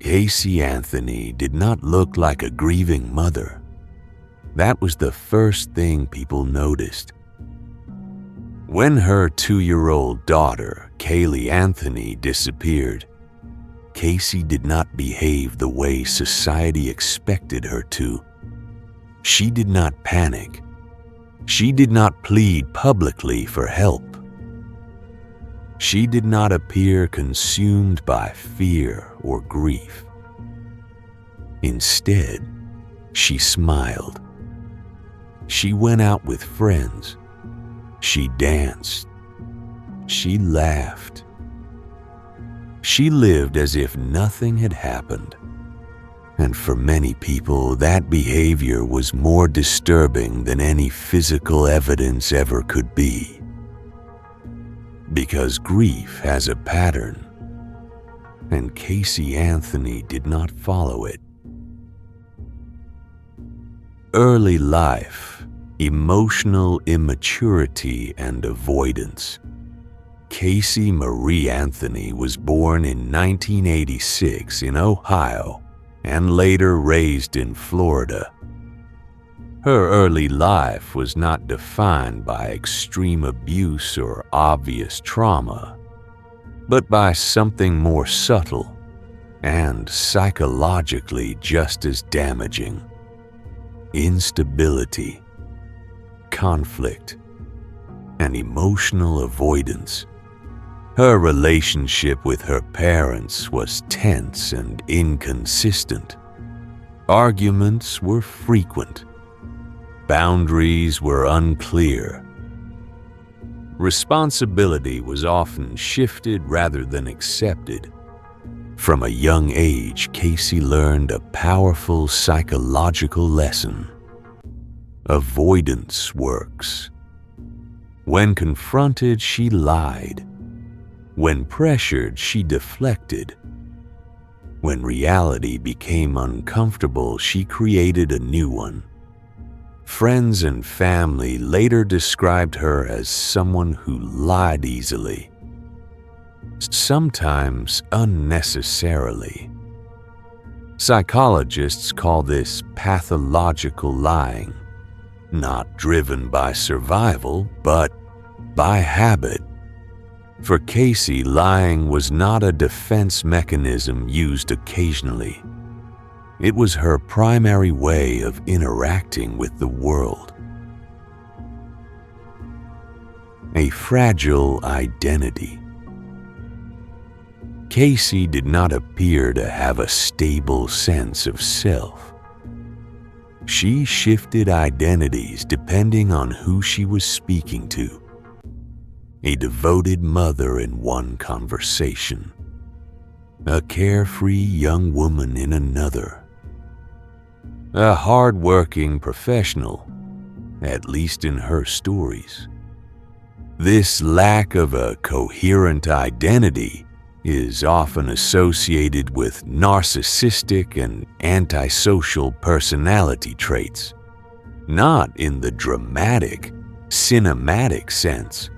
Casey Anthony did not look like a grieving mother. That was the first thing people noticed. When her 2-year-old daughter, Caylee Anthony, disappeared, Casey did not behave the way society expected her to. She did not panic. She did not plead publicly for help. She did not appear consumed by fear or grief. Instead, she smiled. She went out with friends. She danced. She laughed. She lived as if nothing had happened. And for many people, that behavior was more disturbing than any physical evidence ever could be. Because grief has a pattern, and Casey Anthony did not follow it. Early life, emotional immaturity and avoidance. Casey Marie Anthony was born in 1986 in Ohio and later raised in Florida. Her early life was not defined by extreme abuse or obvious trauma, but by something more subtle and psychologically just as damaging: instability, conflict, and emotional avoidance. Her relationship with her parents was tense and inconsistent. Arguments were frequent. Boundaries were unclear. Responsibility was often shifted rather than accepted. From a young age, Casey learned a powerful psychological lesson. Avoidance works. When confronted, she lied. When pressured, she deflected. When reality became uncomfortable, she created a new one. Friends and family later described her as someone who lied easily, sometimes unnecessarily. Psychologists call this pathological lying, not driven by survival, but by habit. For Casey, lying was not a defense mechanism used occasionally. It was her primary way of interacting with the world. A fragile identity. Casey did not appear to have a stable sense of self. She shifted identities depending on who she was speaking to. A devoted mother in one conversation, a carefree young woman in another, a hard-working professional, at least in her stories. This lack of a coherent identity is often associated with narcissistic and antisocial personality traits, not in the dramatic, cinematic sense,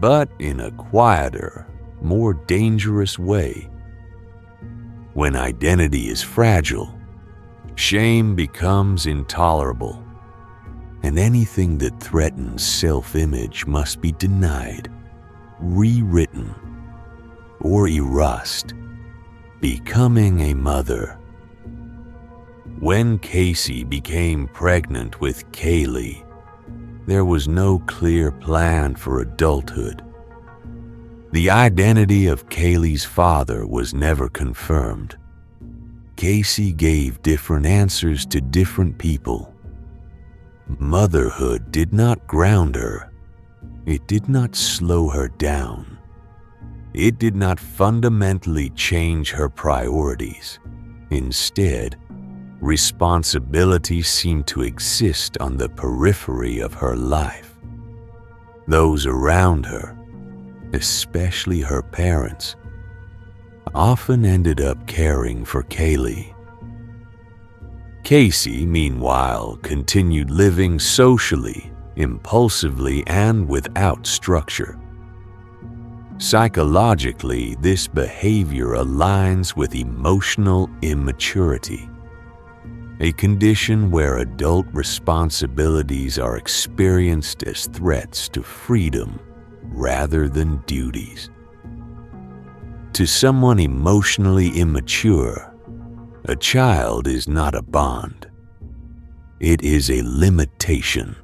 but in a quieter, more dangerous way. When identity is fragile, shame becomes intolerable, and anything that threatens self-image must be denied, rewritten, or erased, becoming a mother. When Casey became pregnant with Caylee, there was no clear plan for adulthood. The identity of Caylee's father was never confirmed. Casey gave different answers to different people. Motherhood did not ground her. It did not slow her down. It did not fundamentally change her priorities. Instead, responsibility seemed to exist on the periphery of her life. Those around her, especially her parents, often ended up caring for Caylee. Casey, meanwhile, continued living socially, impulsively, and without structure. Psychologically, this behavior aligns with emotional immaturity, a condition where adult responsibilities are experienced as threats to freedom rather than duties. To someone emotionally immature, a child is not a bond. It is a limitation.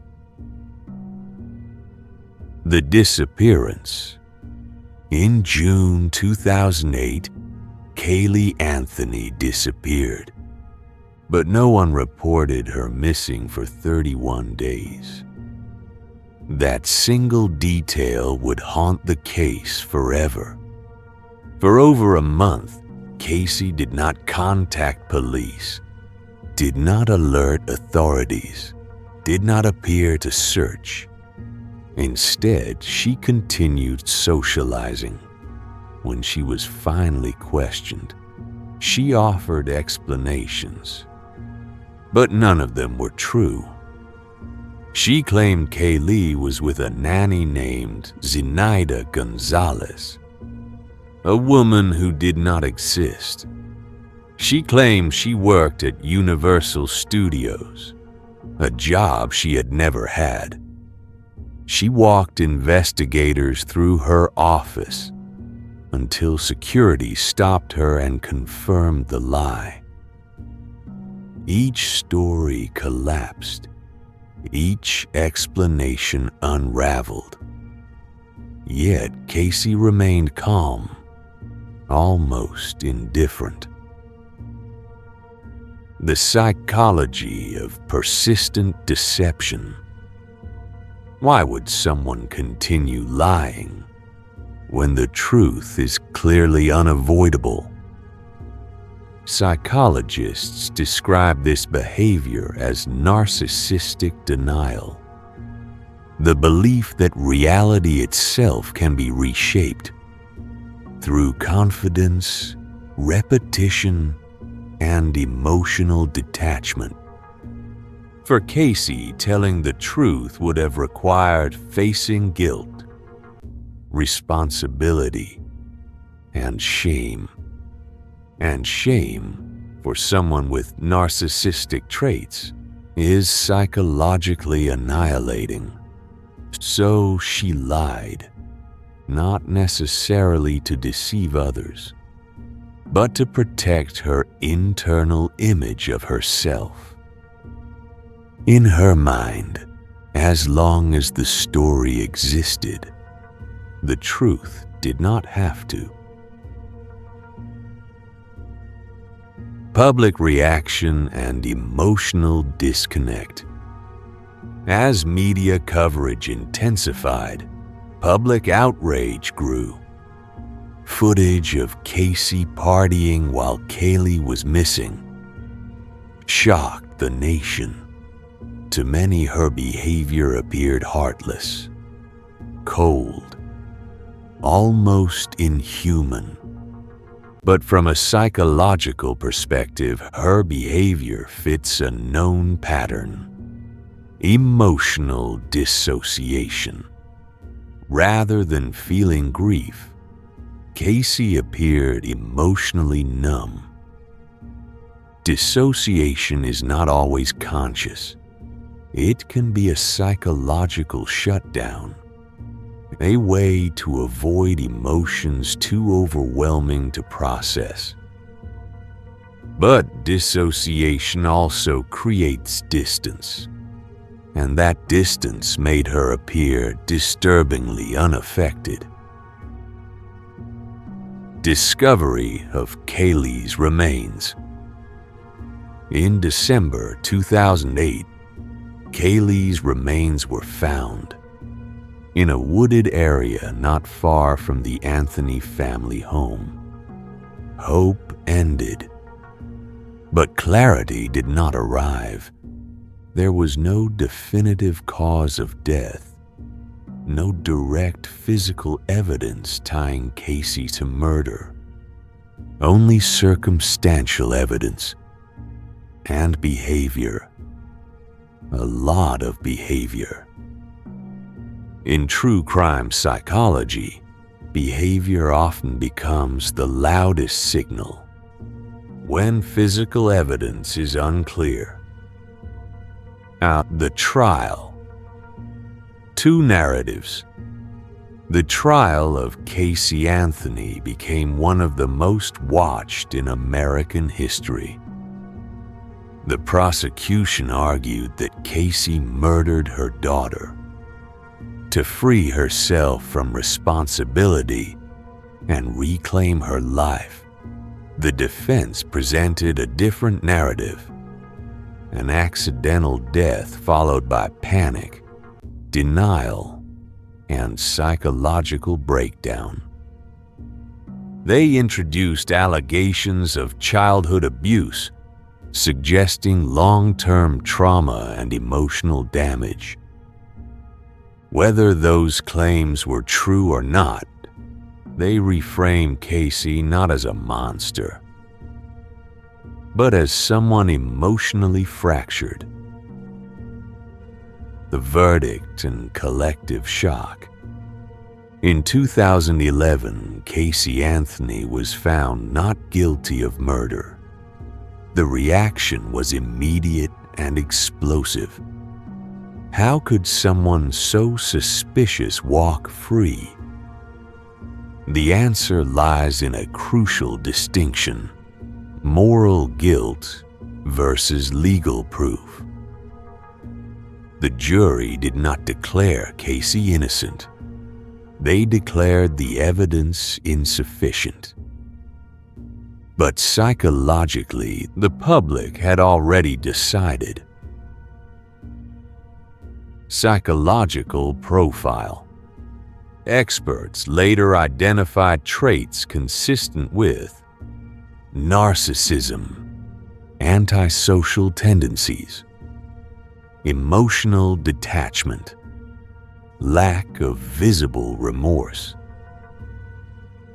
The disappearance. In June 2008, Caylee Anthony disappeared, but no one reported her missing for 31 days. That single detail would haunt the case forever. For over a month, Casey did not contact police, did not alert authorities, did not appear to search. Instead, she continued socializing. When she was finally questioned, she offered explanations, but none of them were true. She claimed Caylee was with a nanny named Zenaida Gonzalez, a woman who did not exist. She claimed she worked at Universal Studios, a job she had never had. She walked investigators through her office until security stopped her and confirmed the lie. Each story collapsed, each explanation unraveled. Yet Casey remained calm, almost indifferent. The psychology of persistent deception. Why would someone continue lying when the truth is clearly unavoidable? Psychologists describe this behavior as narcissistic denial, the belief that reality itself can be reshaped through confidence, repetition, and emotional detachment. For Casey, telling the truth would have required facing guilt, responsibility, and shame. And shame, for someone with narcissistic traits, is psychologically annihilating. So she lied, not necessarily to deceive others, but to protect her internal image of herself. In her mind, as long as the story existed, the truth did not have to. Public reaction and emotional disconnect. As media coverage intensified, public outrage grew. Footage of Casey partying while Caylee was missing shocked the nation. To many, her behavior appeared heartless, cold, almost inhuman. But from a psychological perspective, her behavior fits a known pattern: emotional dissociation. Rather than feeling grief, Casey appeared emotionally numb. Dissociation is not always conscious. It can be a psychological shutdown, a way to avoid emotions too overwhelming to process. But dissociation also creates distance, and that distance made her appear disturbingly unaffected. Discovery of Caylee's remains. In December 2008, Caylee's remains were found in a wooded area not far from the Anthony family home. Hope ended, but clarity did not arrive. There was no definitive cause of death, no direct physical evidence tying Casey to murder, only circumstantial evidence and behavior. A lot of behavior. In true crime psychology, behavior often becomes the loudest signal when physical evidence is unclear. The trial. Two narratives. The trial of Casey Anthony became one of the most watched in American history. The prosecution argued that Casey murdered her daughter to free herself from responsibility and reclaim her life. The defense presented a different narrative: an accidental death followed by panic, denial, and psychological breakdown. They introduced allegations of childhood abuse, suggesting long-term trauma and emotional damage. Whether those claims were true or not, they reframed Casey not as a monster, but as someone emotionally fractured. The verdict and collective shock. In 2011, Casey Anthony was found not guilty of murder. The reaction was immediate and explosive. How could someone so suspicious walk free? The answer lies in a crucial distinction: moral guilt versus legal proof. The jury did not declare Casey innocent. They declared the evidence insufficient. But psychologically, the public had already decided. Psychological profile. Experts later identified traits consistent with narcissism, antisocial tendencies, emotional detachment, lack of visible remorse.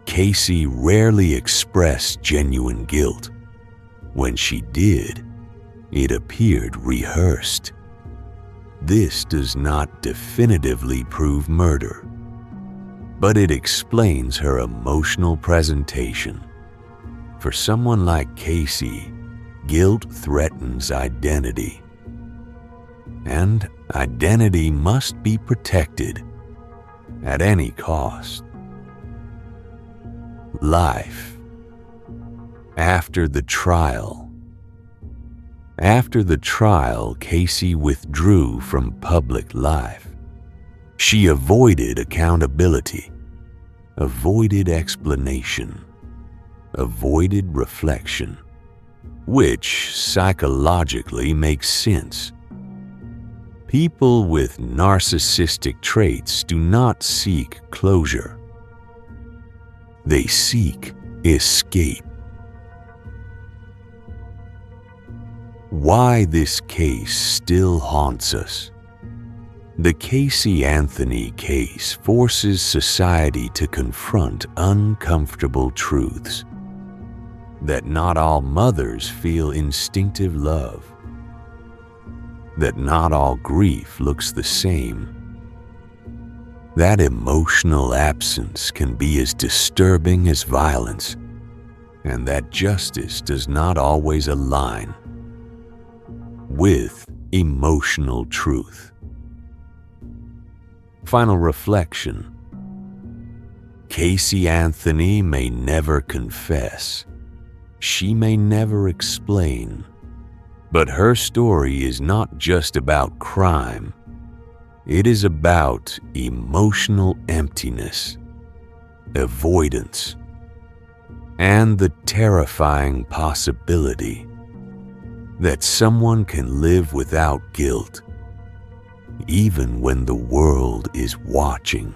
Casey rarely expressed genuine guilt. When she did, it appeared rehearsed. This does not definitively prove murder, but it explains her emotional presentation. For someone like Casey, guilt threatens identity, and identity must be protected at any cost. Life. After the trial. After the trial, Casey withdrew from public life. She avoided accountability, avoided explanation, avoided reflection, which psychologically makes sense. People with narcissistic traits do not seek closure. They seek escape. Why this case still haunts us. The Casey Anthony case forces society to confront uncomfortable truths. That not all mothers feel instinctive love. That not all grief looks the same. That emotional absence can be as disturbing as violence, and that justice does not always align with emotional truth. Final reflection. Casey Anthony may never confess. She may never explain. But her story is not just about crime. It is about emotional emptiness, avoidance, and the terrifying possibility that someone can live without guilt, even when the world is watching.